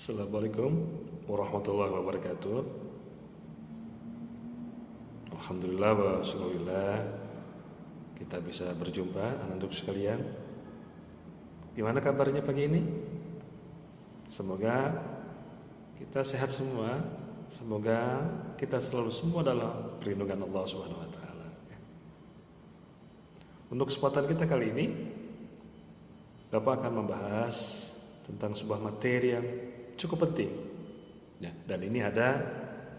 Assalamualaikum warahmatullahi wabarakatuh. Alhamdulillah wa syukurillah kita bisa berjumpa anak-anak sekalian. Gimana kabarnya pagi ini? Semoga kita sehat semua. Semoga kita selalu semua dalam perlindungan Allah Subhanahu wa taala. Untuk kesempatan kita kali ini, Bapak akan membahas tentang sebuah materi yang cukup penting ya, dan ini ada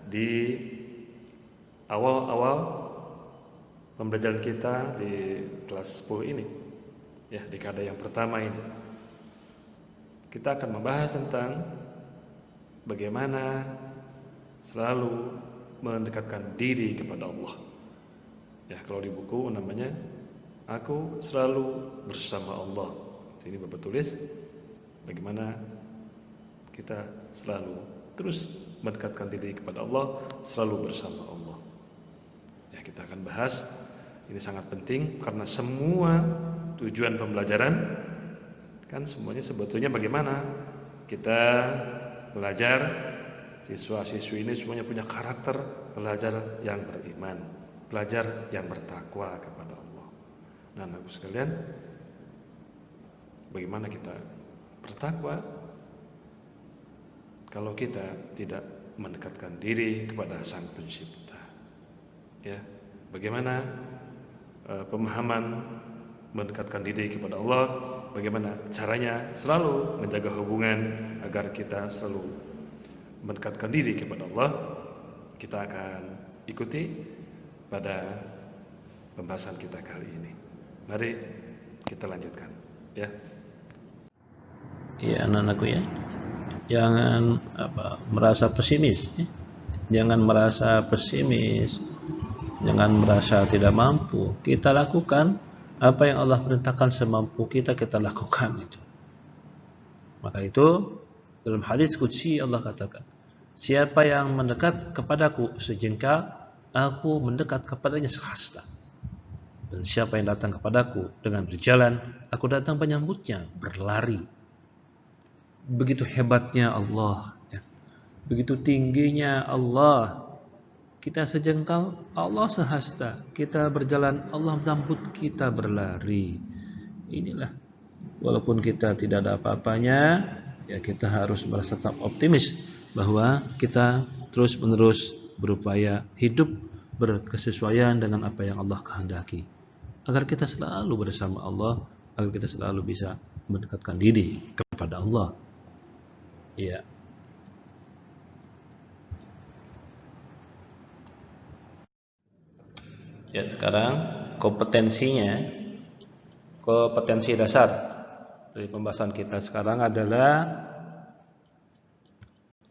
di awal-awal pembelajaran kita di kelas 10 ini ya, dekade yang pertama ini. Kita akan membahas tentang bagaimana selalu mendekatkan diri kepada Allah ya. Kalau di buku namanya Aku Selalu Bersama Allah. Sini Bapak tulis bagaimana kita selalu terus mendekatkan diri kepada Allah, selalu bersama Allah. Ya, kita akan bahas ini sangat penting karena semua tujuan pembelajaran kan semuanya sebetulnya bagaimana kita belajar, siswa-siswi ini semuanya punya karakter pelajar yang beriman, pelajar yang bertakwa kepada Allah. Nah, anak sekalian, bagaimana kita bertakwa kalau kita tidak mendekatkan diri kepada Sang Pencipta? Ya, bagaimana pemahaman mendekatkan diri kepada Allah? Bagaimana caranya selalu menjaga hubungan agar kita selalu mendekatkan diri kepada Allah? Kita akan ikuti pada pembahasan kita kali ini. Mari kita lanjutkan, ya. Ya, anak-anakku ya, jangan merasa pesimis ya. Jangan merasa pesimis, jangan merasa tidak mampu. Kita lakukan apa yang Allah perintahkan, semampu kita lakukan itu. Maka itu dalam hadis qudsi Allah katakan, siapa yang mendekat kepadaku sejengkal, aku mendekat kepadanya sehasta. Dan siapa yang datang kepadaku dengan berjalan, aku datang menyambutnya berlari. Begitu hebatnya Allah ya. Begitu tingginya Allah. Kita sejengkal, Allah sehasta. Kita berjalan, Allah menyambut kita berlari. Inilah, walaupun kita tidak ada apa-apanya, ya kita harus merasa tetap optimis bahwa kita terus-menerus berupaya hidup berkesesuaian dengan apa yang Allah kehendaki, agar kita selalu bersama Allah, agar kita selalu bisa mendekatkan diri kepada Allah. Ya. Ya, sekarang kompetensi dasar dari pembahasan kita sekarang adalah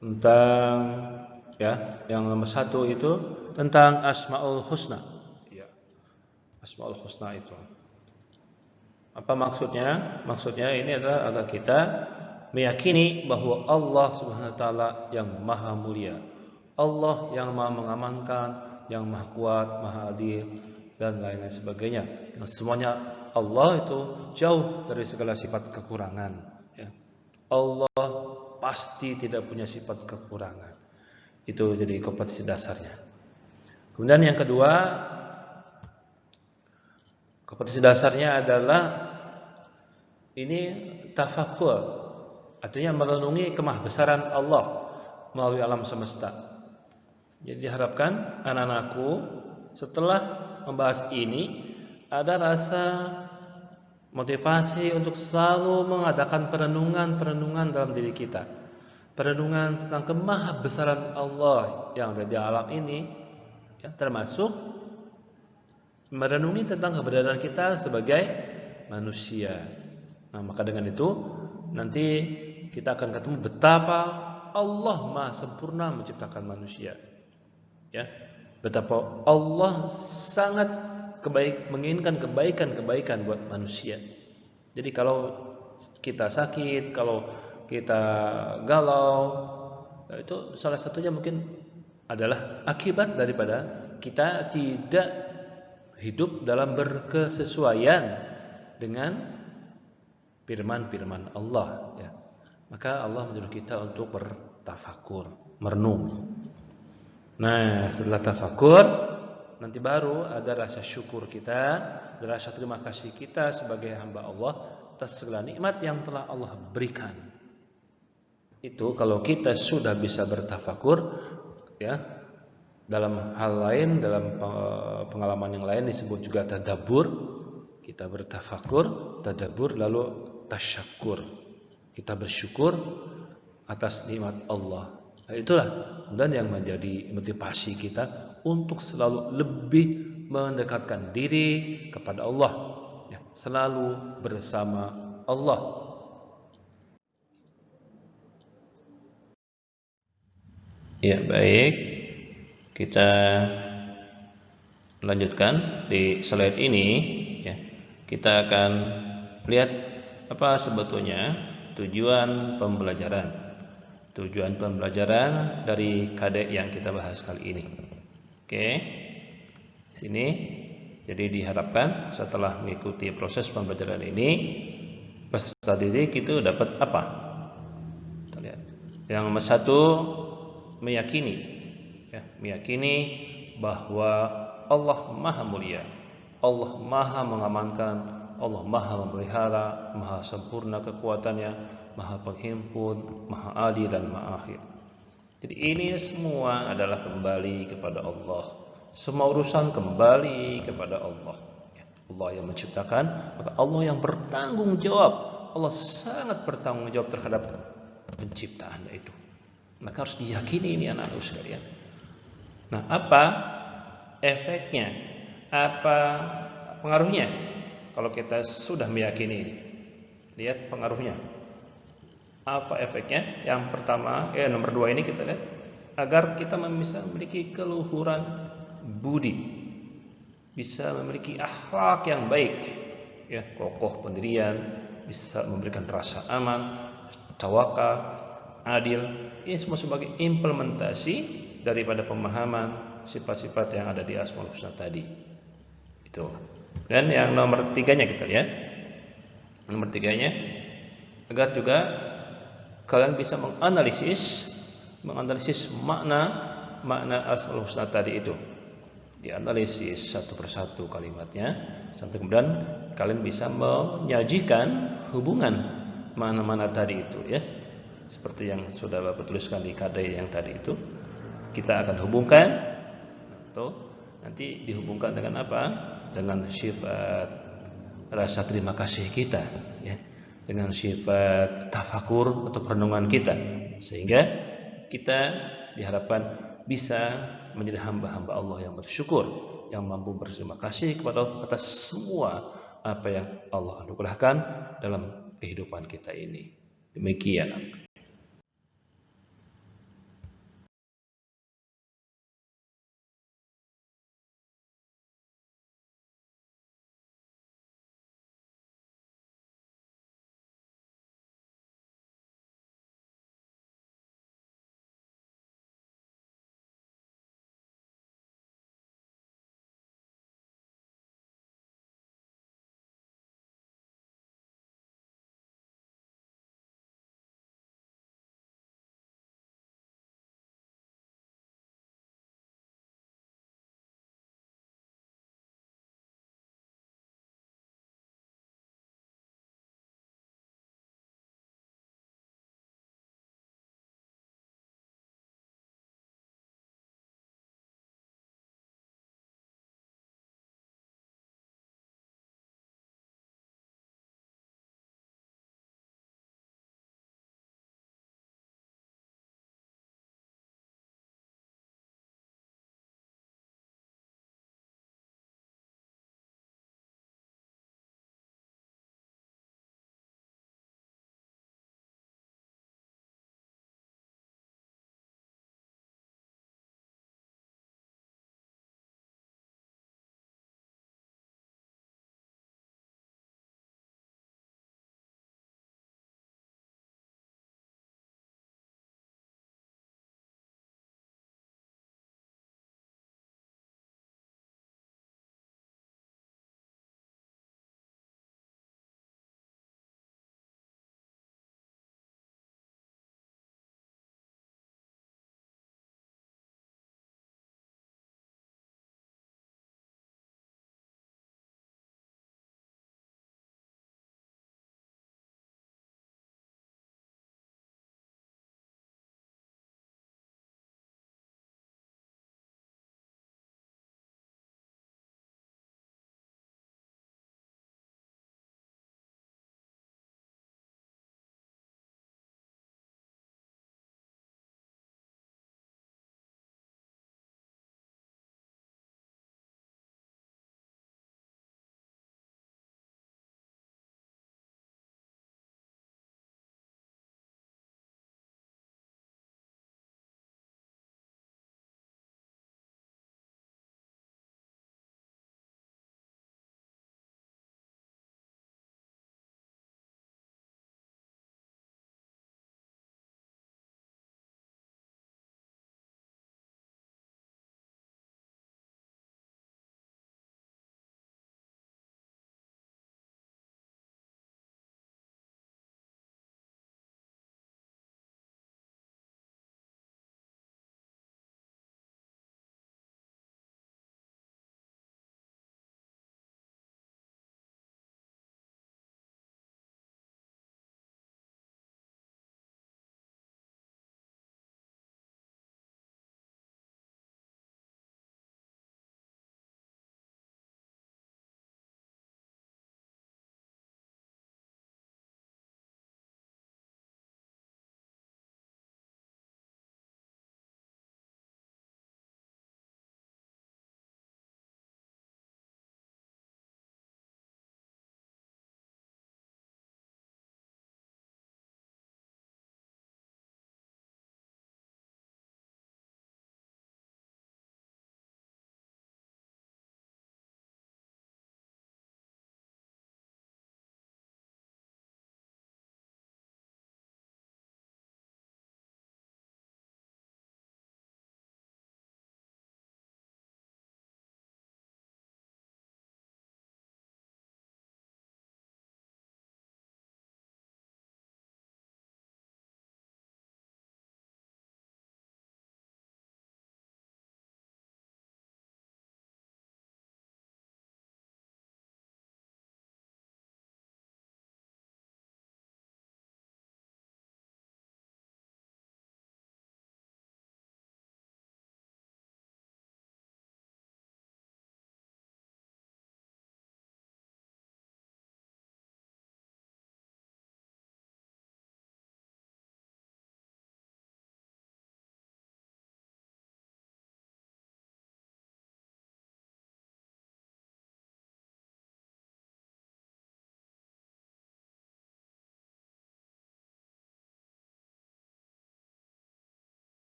tentang ya, yang nomor 1 itu tentang Asmaul Husna. Ya. Asmaul Husna itu apa maksudnya? Maksudnya ini adalah agar kita meyakini bahwa Allah Subhanahu wa taala yang maha mulia, Allah yang maha mengamankan, yang maha kuat, maha adil, dan lain-lain sebagainya. Yang semuanya Allah itu jauh dari segala sifat kekurangan ya. Allah pasti tidak punya sifat kekurangan. Itu jadi kompetensi dasarnya. Kemudian yang kedua, kompetensi dasarnya adalah ini tafakkur, artinya merenungi kemahbesaran Allah melalui alam semesta. Jadi diharapkan anak-anakku setelah membahas ini ada rasa motivasi untuk selalu mengadakan perenungan dalam diri kita. Perenungan tentang kemahbesaran Allah yang ada di alam ini ya, termasuk merenungi tentang keberadaan kita sebagai manusia. Nah, maka dengan itu nanti kita akan ketemu betapa Allah maha sempurna menciptakan manusia. Ya, betapa Allah sangat menginginkan kebaikan buat manusia. Jadi kalau kita sakit, kalau kita galau, itu salah satunya mungkin adalah akibat daripada kita tidak hidup dalam berkesesuaian dengan firman-firman Allah ya. Maka Allah menyuruh kita untuk bertafakur, merenung. Nah, setelah tafakur, nanti baru ada rasa syukur kita, ada rasa terima kasih kita sebagai hamba Allah atas segala nikmat yang telah Allah berikan. Itu kalau kita sudah bisa bertafakur, ya, dalam hal lain, dalam pengalaman yang lain disebut juga tadabbur. Kita bertafakur, tadabbur, lalu tasyakur. Kita bersyukur atas nikmat Allah. Nah, itulah dan yang menjadi motivasi kita untuk selalu lebih mendekatkan diri kepada Allah, ya, selalu bersama Allah. Ya, baik. Kita lanjutkan di slide ini, ya. Kita akan lihat apa sebetulnya tujuan pembelajaran. Tujuan pembelajaran dari KD yang kita bahas kali ini. Oke. Sini jadi diharapkan setelah mengikuti proses pembelajaran ini peserta didik itu dapat apa? Kita lihat. Yang nomor satu, meyakini, ya, meyakini bahwa Allah Maha Mulia, Allah Maha mengamankan, Allah Maha memelihara, Maha sempurna kekuatannya, Maha penghimpun, Maha adil dan Maha akhir. Jadi ini semua adalah kembali kepada Allah. Semua urusan kembali kepada Allah. Allah yang menciptakan, maka Allah yang bertanggung jawab. Allah sangat bertanggung jawab terhadap penciptaan itu. Maka harus diyakini ini anak-anak sekalian. Nah, apa efeknya? Apa pengaruhnya kalau kita sudah meyakini ini? Lihat pengaruhnya. Apa efeknya? Yang pertama, nomor 2 ini kita lihat agar kita bisa memiliki keluhuran budi, bisa memiliki akhlak yang baik, ya, kokoh pendirian, bisa memberikan rasa aman, tawakal, adil. Ini semua sebagai implementasi daripada pemahaman sifat-sifat yang ada di Asmaul Husna tadi. Itu. Dan yang nomor 3-nya kita lihat. Nomor 3-nya agar juga kalian bisa menganalisis makna Asmaul Husna tadi itu. Dianalisis satu persatu kalimatnya sampai kemudian kalian bisa menyajikan hubungan mana-mana tadi itu, ya. Seperti yang sudah Bapak tuliskan di KD yang tadi itu, kita akan hubungkan atau nanti dihubungkan dengan apa? Dengan sifat rasa terima kasih kita, ya. Dengan sifat tafakur atau perenungan kita, sehingga kita diharapkan bisa menjadi hamba-hamba Allah yang bersyukur, yang mampu berterima kasih kepada Allah atas semua apa yang Allah anugerahkan dalam kehidupan kita ini. Demikian.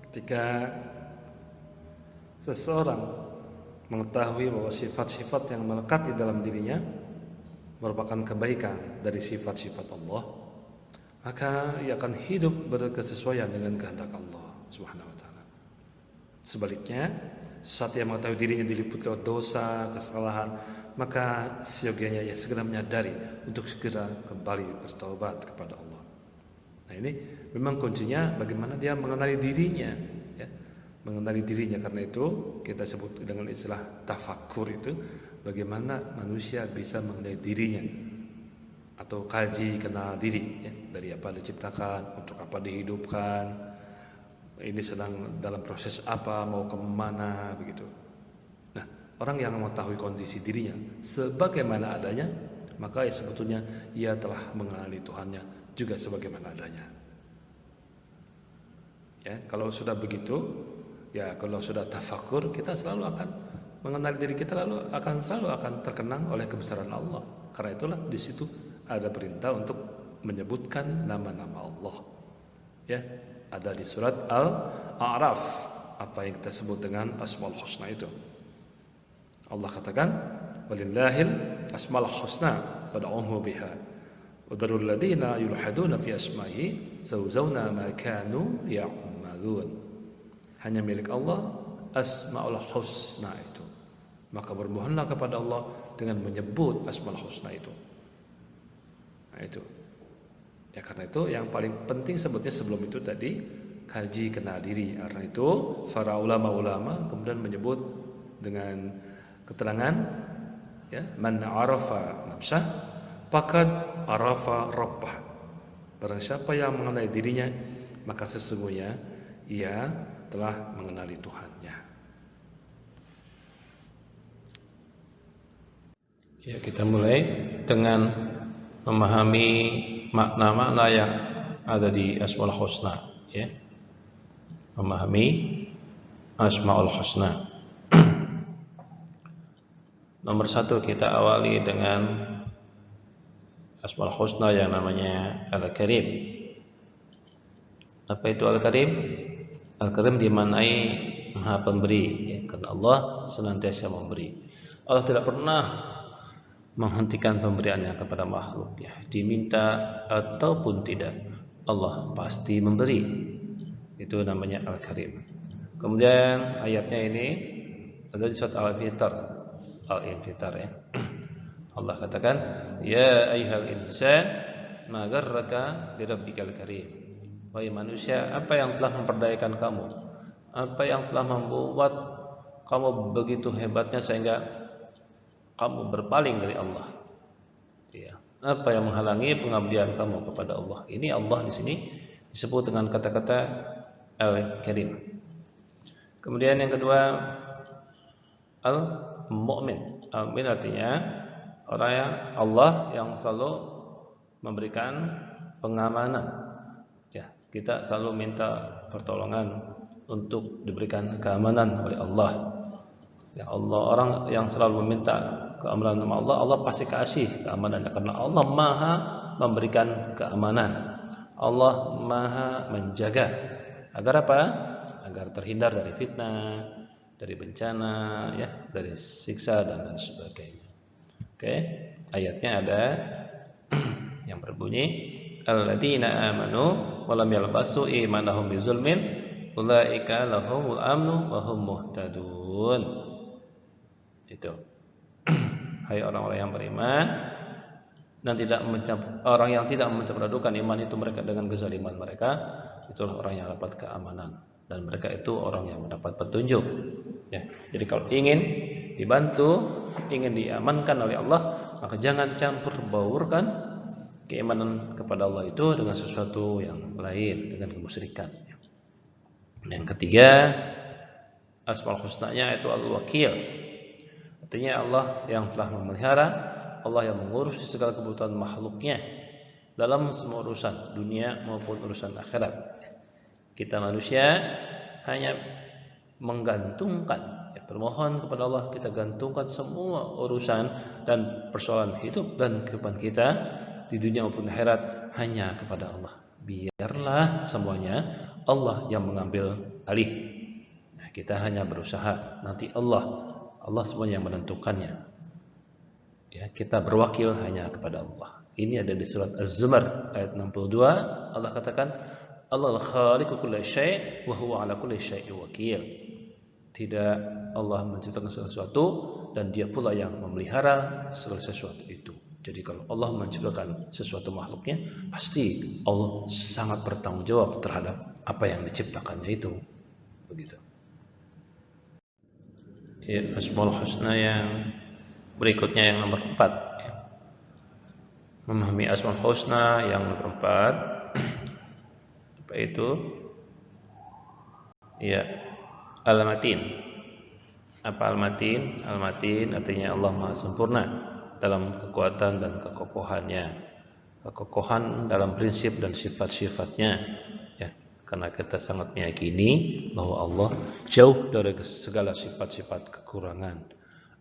ketika seseorang mengetahui bahwa sifat-sifat yang melekat di dalam dirinya merupakan kebaikan dari sifat-sifat Allah, maka ia akan hidup berkesesuaian dengan kehendak Allah Subhanahu wa taala. Sebaliknya, saat ia mengetahui dirinya diliputi oleh dosa, kesalahan, maka seyogianya ia segera menyadari untuk segera kembali bertaubat kepada Allah. Nah, ini memang kuncinya bagaimana dia mengenali dirinya, ya. Mengenali dirinya, karena itu kita sebut dengan istilah tafakkur itu, bagaimana manusia bisa mengenali dirinya atau kaji kenal diri, ya. Dari apa diciptakan, untuk apa dihidupkan, ini sedang dalam proses apa, mau kemana, begitu. Nah, orang yang mengetahui kondisi dirinya sebagaimana adanya, maka ya sebetulnya ia telah mengenali Tuhannya juga sebagaimana adanya. Ya, kalau sudah begitu, ya kalau sudah tafakur, kita selalu akan mengenali diri kita, lalu selalu akan terkenang oleh kebesaran Allah. Karena itulah di situ ada perintah untuk menyebutkan nama-nama Allah. Ya, ada di surat Al-A'raf apa yang kita sebut dengan Asmaul Husna itu. Allah katakan, walillahil asmaul husna fad'uhu biha wa darul ladzina yulhaduna fi asma'ihi zawzawna ma kanu ya'malun. Hanya milik Allah Asmaul Husna itu, maka bermohonlah kepada Allah dengan menyebut Asmaul Husna itu. Nah, itu ya, karena itu yang paling penting sebetulnya sebelum itu tadi kaji kenal diri. Karena itu para ulama-ulama kemudian menyebut dengan keterangan, ya, man arafa nafsah faqad arafa rabbah. Barang siapa yang mengenali dirinya, maka sesungguhnya ia telah mengenali Tuhannya. Ya, kita mulai dengan memahami makna-makna yang ada di Asmaul Husna, ya. Memahami Asmaul Husna. Nomor satu, kita awali dengan Asmaul Husna yang namanya Al-Karim. Apa itu Al-Karim? Al-Karim dimaknai Maha Pemberi, ya, karena Allah senantiasa memberi. Allah tidak pernah menghentikan pemberiannya kepada makhluk, ya. Diminta ataupun tidak, Allah pasti memberi. Itu namanya Al-Karim. Kemudian ayatnya ini ada di surat Al-Infitar, ya. Allah katakan, ya ayyuhal insan ma gharraka bi rabbikal karim. Wahai manusia, apa yang telah memperdayakan kamu? Apa yang telah membuat kamu begitu hebatnya sehingga kamu berpaling dari Allah? Ya. Apa yang menghalangi pengabdian kamu kepada Allah? Ini Allah di sini disebut dengan kata-kata Al-Karim. Kemudian yang kedua, Al-Mu'min. Al-Mu'min artinya orang yang Allah yang selalu memberikan pengamanan. Ya, kita selalu minta pertolongan untuk diberikan keamanan oleh Allah. Ya, Allah, orang yang selalu meminta keamanan sama Allah, Allah pasti kasih keamanannya, karena Allah Maha memberikan keamanan. Allah Maha menjaga. Agar apa? Agar terhindar dari fitnah, dari bencana, ya, dari siksa dan lain sebagainya. Oke, ayatnya ada yang berbunyi, alladzina amanu wa lam yalbasu imanahum bizulmin ulaika lahumul amnu wa hum muhtadun. Itu. Hai orang-orang yang beriman dan orang yang tidak mencampur adukan iman itu mereka dengan kezaliman mereka, itulah orang yang dapat keamanan dan mereka itu orang yang mendapat petunjuk. Ya, jadi kalau ingin dibantu, ingin diamankan oleh Allah, maka jangan campur baurkan keimanan kepada Allah itu dengan sesuatu yang lain, dengan kemusyrikan. Yang ketiga, Asmaul Husna-nya itu Al-Wakil. Artinya Allah yang telah memelihara, Allah yang mengurus segala kebutuhan makhluknya dalam semua urusan dunia maupun urusan akhirat. Kita manusia hanya menggantungkan, ya, bermohon kepada Allah, kita gantungkan semua urusan dan persoalan hidup dan kehidupan kita di dunia maupun akhirat hanya kepada Allah. Biarlah semuanya Allah yang mengambil alih. Nah, kita hanya berusaha, nanti Allah semuanya yang menentukannya. Ya, kita berwakil hanya kepada Allah. Ini ada di surat Az-Zumar ayat 62. Allah katakan, Allah al-khaliqu kulli syai' wa huwa ala kulli syai'in wakil. Tidak, Allah menciptakan sesuatu dan dia pula yang memelihara segala sesuatu itu. Jadi kalau Allah menciptakan sesuatu makhluknya, pasti Allah sangat bertanggung jawab terhadap apa yang diciptakannya itu. Begitu. Ya, Asmaul Husna yang berikutnya yang nomor 4. Ya. Memahami Asmaul Husna yang nomor 4. Apa itu? Ya, Al-Matin. Apa Al-Matin? Al-Matin artinya Allah Maha Sempurna dalam kekuatan dan kekokohannya. Kekokohan dalam prinsip dan sifat-sifatnya. Ya, karena kita sangat meyakini bahwa Allah jauh dari segala sifat-sifat kekurangan.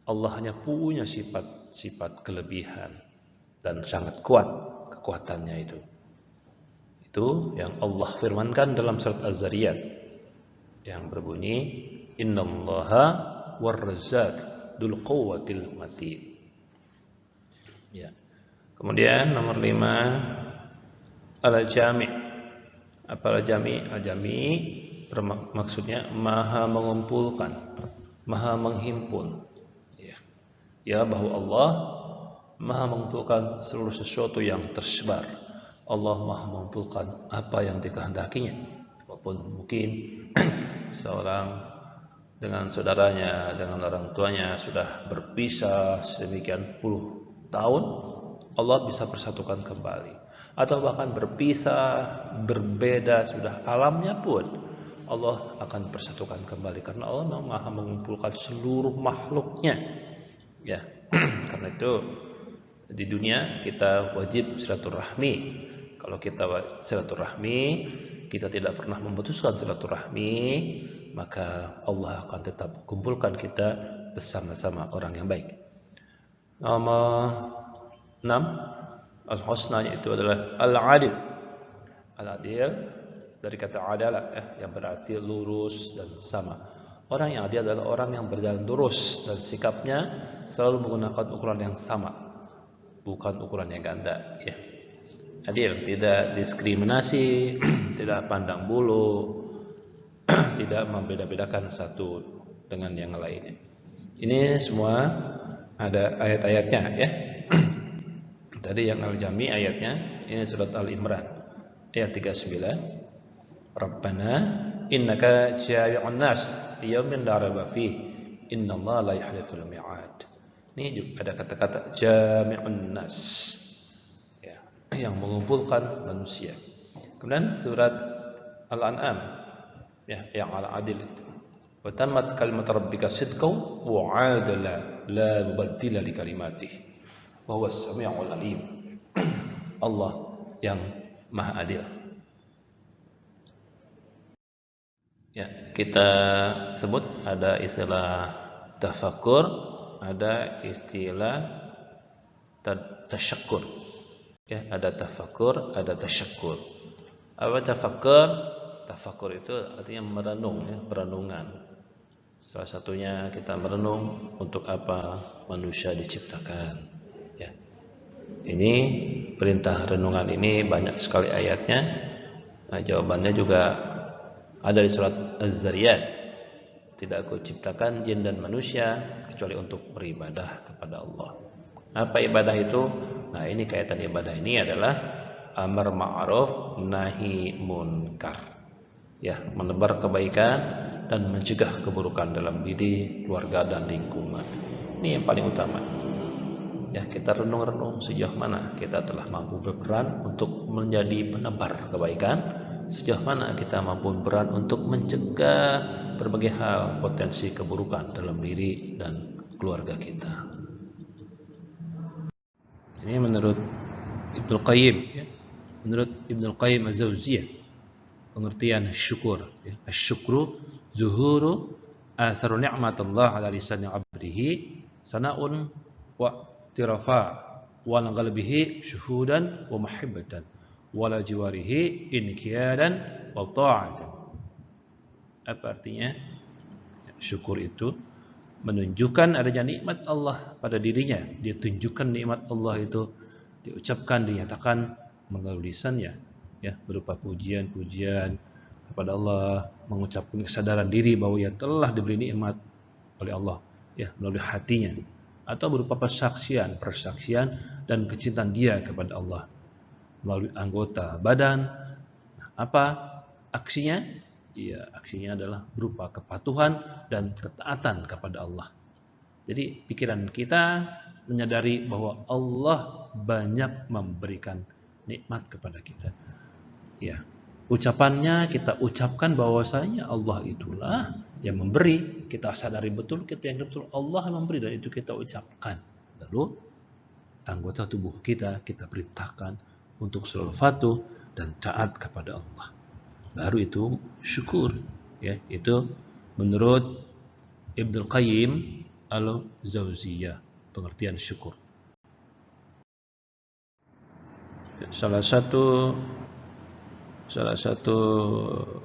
Allah hanya punya sifat-sifat kelebihan dan sangat kuat kekuatannya itu. Itu yang Allah firmankan dalam surat Az-Zariyat yang berbunyi innallaha war-razzaq dzul quwwatil matin. Ya. Kemudian nomor 5 al-jami'. Apa al-jami'? Al-jami' maksudnya maha mengumpulkan, maha menghimpun. Ya, bahwa Allah maha mengumpulkan seluruh sesuatu yang tersebar. Allah maha mengumpulkan apa yang dikehendakinya. Walaupun mungkin seorang dengan saudaranya, dengan orang tuanya sudah berpisah sedemikian puluh tahun, Allah bisa persatukan kembali. Atau bahkan berpisah, berbeda sudah alamnya pun, Allah akan persatukan kembali. Karena Allah maha mengumpulkan seluruh makhluknya. Ya, karena itu di dunia kita wajib silaturahmi. Kalau kita silaturahmi, kita tidak pernah memutuskan silaturahmi, maka Allah akan tetap kumpulkan kita bersama-sama orang yang baik. Nomor 6 al-husna itu adalah al-adil. Al-adil dari kata adalah yang berarti lurus dan sama. Orang yang adil adalah orang yang berjalan lurus dan sikapnya selalu menggunakan ukuran yang sama, bukan ukuran yang ganda. Ya. Adil, tidak diskriminasi, tidak pandang bulu, tidak membeda-bedakan satu dengan yang lainnya. Ini semua ada ayat-ayatnya, ya. Tadi yang Al-Jami ayatnya, ini surat Al-Imran ayat 39. Rabbana innaka jami'un nas liyaumin la raiba fihi innallaha la yukhliful mi'ad. Ini juga ada kata-kata jami'un nas, ya, yang mengumpulkan manusia. Kemudian surat Al-An'am, ya, yang al-adil itu. Wa tammat kalimat rabbika sidqan wa 'adala la mubaddila li kalimatihi wa huwas sami'ul alim. Allah yang Maha Adil. Ya, kita sebut ada istilah tafakkur, ada istilah tasyakkur. Ya, ada tafakkur, ada tasyakkur. Apa tafakkur? Tafakkur itu artinya merenung, ya, perenungan. Salah satunya kita merenung untuk apa manusia diciptakan. Ya. Ini perintah renungan ini banyak sekali ayatnya. Nah, jawabannya juga ada di surat Az-Zariyat. Tidak aku ciptakan jin dan manusia kecuali untuk beribadah kepada Allah. Apa ibadah itu? Nah, ini kaitan ibadah ini adalah amar ma'ruf nahi munkar. Ya, menebar kebaikan dan mencegah keburukan dalam diri, keluarga dan lingkungan. Ini yang paling utama. Ya, kita renung-renung sejauh mana kita telah mampu berperan untuk menjadi penebar kebaikan, sejauh mana kita mampu berperan untuk mencegah berbagai hal potensi keburukan dalam diri dan keluarga kita. Ini menurut Ibnu Qayyim, ya. Menurut Ibnu Qayyim Az-Zawziyah, pengertian syukur, ya. Asyukru zuhuru atharu ni'matillah ala lisani 'abdihi sana'un wa tirafa wa qalbihi syuhudan wa mahabbatan wa la jiwarihi inqiyadan wa ta'atan Apa artinya? Syukur itu menunjukkan adanya nikmat Allah pada dirinya. Dia tunjukkan nikmat Allah itu, diucapkan, dinyatakan melalui lisannya, ya, berupa pujian-pujian kepada Allah, mengucapkan kesadaran diri bahwa ia telah diberi nikmat oleh Allah, ya, melalui hatinya, atau berupa persaksian dan kecintaan dia kepada Allah melalui anggota badan. Nah, apa aksinya? Ya, aksinya adalah berupa kepatuhan dan ketaatan kepada Allah. Jadi pikiran kita menyadari bahwa Allah banyak memberikan nikmat kepada kita. Ya, ucapannya kita ucapkan bahwasanya Allah itulah yang memberi. Kita sadari betul, kita yang betul Allah yang memberi, dan itu kita ucapkan. Lalu anggota tubuh kita perintahkan untuk selalu patuh dan taat kepada Allah. Baru itu syukur, ya. Itu menurut Ibnu Qayyim al-Jauziyah pengertian syukur. Salah satu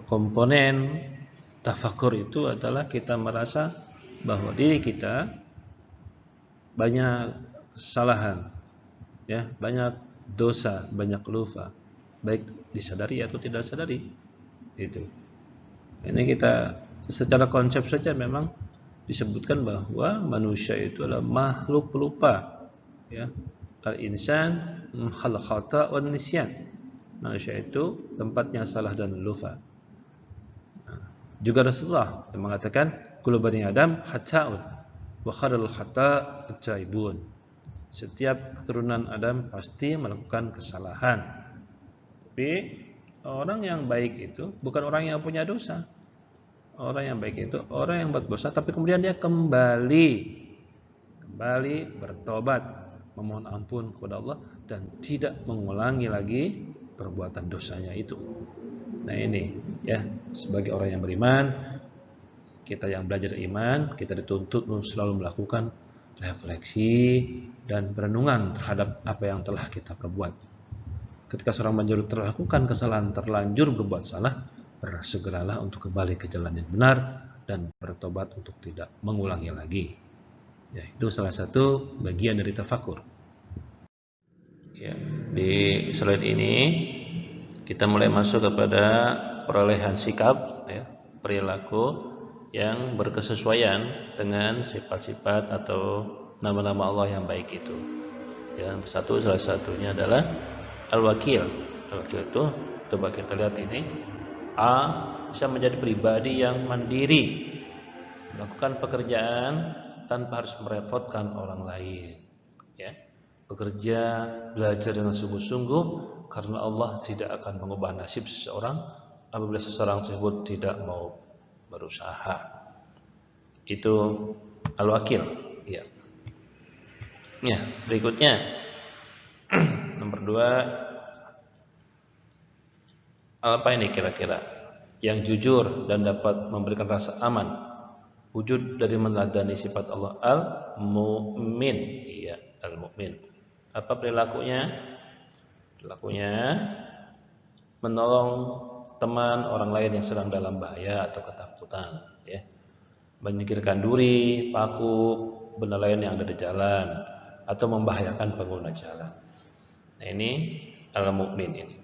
komponen tafakur itu adalah kita merasa bahwa diri kita banyak kesalahan, ya, banyak dosa, banyak lupa, baik disadari atau tidak sadari. Itu. Ini kita secara konsep saja memang disebutkan bahwa manusia itu adalah makhluk pelupa, ya. Al-insan khalaq khata' wan nisyan. Manusia itu tempatnya salah dan lupa. Juga Rasulullah yang mengatakan kullu bani Adam khata'un wa khairul khata' at-taibun. Setiap keturunan Adam pasti melakukan kesalahan. Tapi orang yang baik itu bukan orang yang punya dosa. Orang yang baik itu orang yang buat dosa tapi kemudian dia kembali bertobat, memohon ampun kepada Allah dan tidak mengulangi lagi perbuatan dosanya itu. Nah ini, ya, sebagai orang yang beriman, kita yang belajar iman, kita dituntut untuk selalu melakukan refleksi dan perenungan terhadap apa yang telah kita perbuat. Ketika seorang melakukan kesalahan, terlanjur berbuat salah, bersegeralah untuk kembali ke jalan yang benar dan bertobat untuk tidak mengulangi lagi. Ya, itu salah satu bagian dari tafakur. Ya, di slide ini kita mulai masuk kepada perolehan sikap, ya, perilaku yang berkesesuaian dengan sifat-sifat atau nama-nama Allah yang baik itu. Yang salah satunya adalah Al-Wakil. Al-Wakil itu, coba kita lihat ini. A bisa menjadi pribadi yang mandiri, melakukan pekerjaan tanpa harus merepotkan orang lain, ya. Bekerja, belajar dengan sungguh-sungguh karena Allah tidak akan mengubah nasib seseorang apabila seseorang tersebut tidak mau berusaha. Itu Al-Wakil, ya. Ya, berikutnya nomor 2, apa ini kira-kira? Yang jujur dan dapat memberikan rasa aman, wujud dari meneladani sifat Allah Al-Mu'min, ya, Al-Mu'min. Apa perilakunya? Perilakunya menolong teman orang lain yang sedang dalam bahaya atau ketakutan, ya. Menyingkirkan duri, paku, benda lain yang ada di jalan atau membahayakan pengguna jalan. Nah, ini Al-Mu'min ini.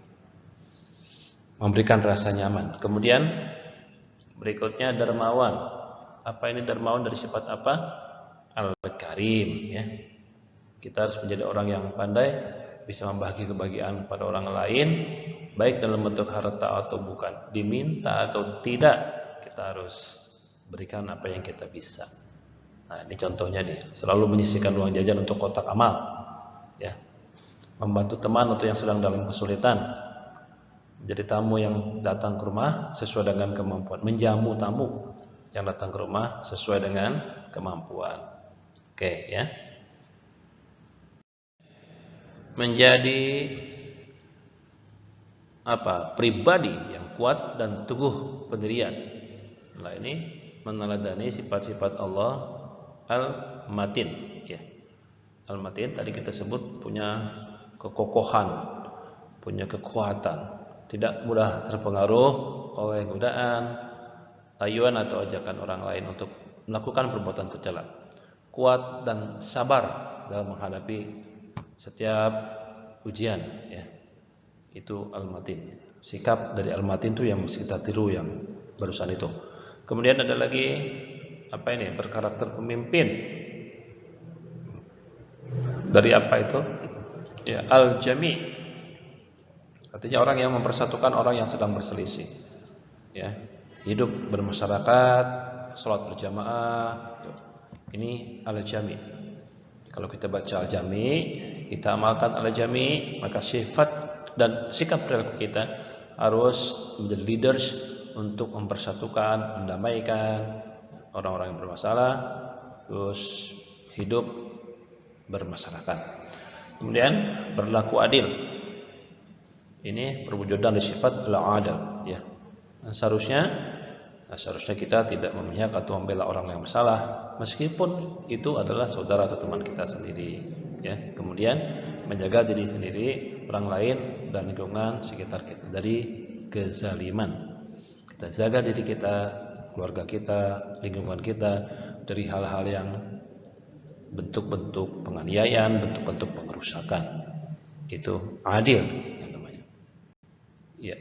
Memberikan rasa nyaman. Kemudian berikutnya dermawan. Apa ini dermawan, dari sifat apa? Al-Karim, ya. Kita harus menjadi orang yang pandai bisa membagi kebahagiaan pada orang lain, baik dalam bentuk harta atau bukan, diminta atau tidak, kita harus berikan apa yang kita bisa. Nah, ini contohnya nih, selalu menyisihkan uang jajan untuk kotak amal, ya. Membantu teman atau yang sedang dalam kesulitan, menjadi tamu yang datang ke rumah sesuai dengan kemampuan, menjamu tamu yang datang ke rumah sesuai dengan kemampuan. Oke, ya. Menjadi pribadi yang kuat dan teguh pendirian. Nah, ini meneladani sifat-sifat Allah Al-Matin, ya. Al-Matin tadi kita sebut punya kekokohan, punya kekuatan, tidak mudah terpengaruh oleh godaan, rayuan atau ajakan orang lain untuk melakukan perbuatan tercela. Kuat dan sabar dalam menghadapi setiap ujian, ya. Itu al-matin. Sikap dari al-matin itu yang mesti kita tiru yang barusan itu. Kemudian ada lagi berkarakter pemimpin. Dari apa itu? Ya, al-jami. Artinya orang yang mempersatukan orang yang sedang berselisih. Ya, hidup bermasyarakat, sholat berjamaah. Ini al-jami. Kalau kita baca al-jami, kita amalkan al-jami, maka sifat dan sikap perilaku kita harus menjadi leaders untuk mempersatukan, mendamaikan orang-orang yang bermasalah, terus hidup bermasyarakat. Kemudian berlaku adil. Ini perwujudan dari sifat al-adil, ya. Dan seharusnya kita tidak memihak atau membela orang yang bersalah, meskipun itu adalah saudara atau teman kita sendiri, ya. Kemudian menjaga diri sendiri, orang lain dan lingkungan sekitar kita dari kezaliman. Kita jaga diri kita, keluarga kita, lingkungan kita dari hal-hal yang bentuk-bentuk penganiayaan, bentuk-bentuk pengerusakan. Itu adil yang namanya. Ya.